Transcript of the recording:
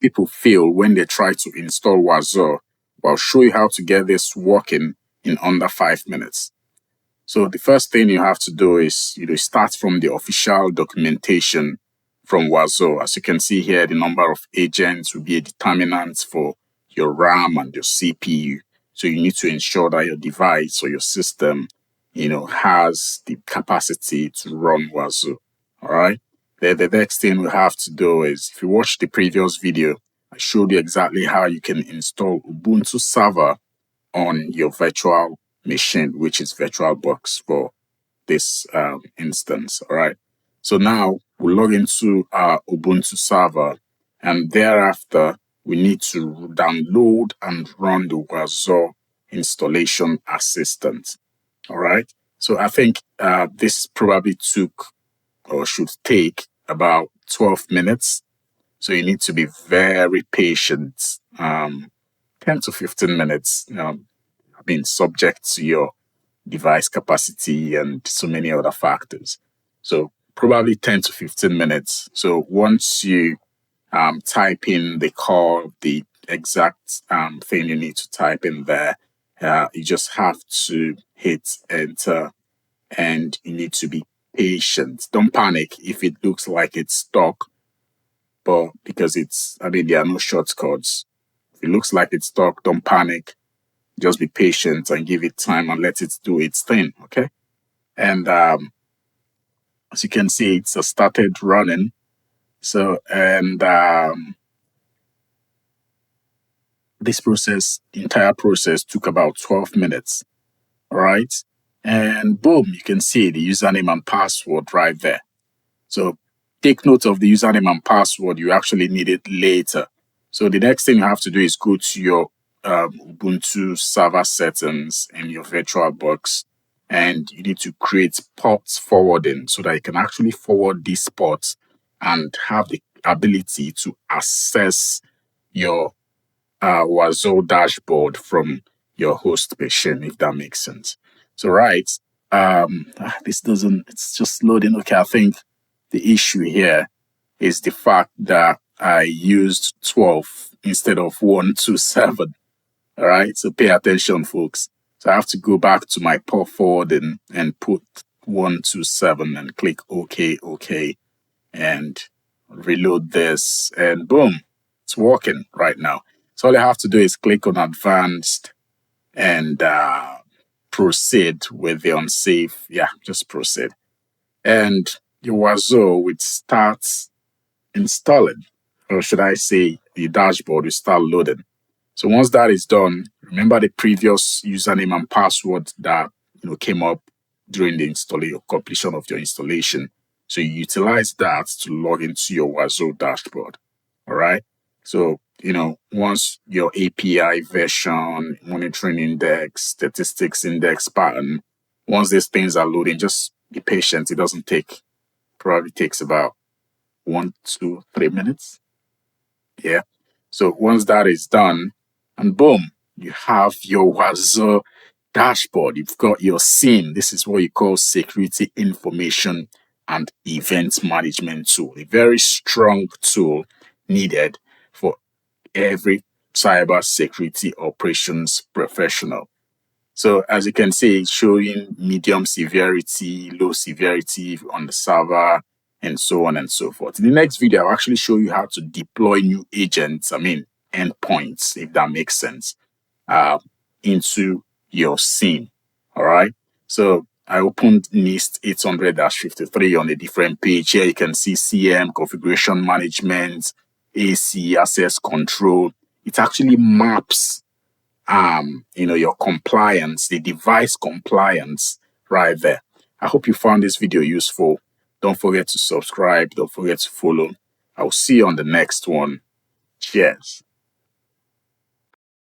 people feel when they try to install Wazuh. I'll show you how to get this working in under 5 minutes. So the first thing you have to do is start from the official documentation from Wazuh. As you can see here, the number of agents will be a determinant for your RAM and your CPU. So you need to ensure that your device or your system, has the capacity to run Wazuh. All right. The next thing we have to do is, if you watch the previous video, I showed you exactly how you can install Ubuntu Server on your virtual machine, which is VirtualBox for this instance. All right. So now we'll log into our Ubuntu server, and thereafter we need to download and run the Wazuh installation assistant. All right. So I think this probably took or should take about 12 minutes. So you need to be very patient. 10 to 15 minutes. Subject to your device capacity and so many other factors. So probably 10 to 15 minutes. So once you type in the exact thing you need to type in there, you just have to hit enter, and you need to be patient. Don't panic if it looks like it's stuck, but because there are no shortcuts. If it looks like it's stuck, don't panic. Just be patient and give it time and let it do its thing, okay? And as you can see, it's started running. So, and this entire process took about 12 minutes, all right? And boom, you can see the username and password right there. So take note of the username and password. You actually need it later. So the next thing you have to do is go to your Ubuntu server settings in your VirtualBox, and you need to create ports forwarding so that you can actually forward these ports and have the ability to access your Wazuh dashboard from your host machine, if that makes sense. So it's just loading. Okay, I think the issue here is the fact that I used 12 instead of 127. All right, so pay attention, folks. So I have to go back to my port forwarding and put 127 and click OK, and reload this, and boom, it's working right now. So all I have to do is click on advanced and proceed with the unsafe. Yeah, just proceed. And your Wazuh would start installing, or should I say the dashboard will start loading. So once that is done, remember the previous username and password that came up during the completion of your installation. So you utilize that to log into your Wazuh dashboard. All right. So once your API version, monitoring index, statistics index pattern, once these things are loading, just be patient. It doesn't take, probably takes about 1, 2, 3 minutes. Yeah. So once that is done, and boom, you have your Wazuh dashboard. You've got your SIEM. This is what you call Security Information and Event Management Tool. A very strong tool needed for every cyber security operations professional. So as you can see, it's showing medium severity, low severity on the server, and so on and so forth. In the next video, I'll actually show you how to deploy new agents, endpoints, if that makes sense, into your SIEM. All right. So I opened NIST 800-53 on a different page. Here you can see CM, configuration management, AC, access control. It actually maps your compliance, the device compliance right there. I hope you found this video useful. Don't forget to subscribe. Don't forget to follow. I'll see you on the next one. Cheers.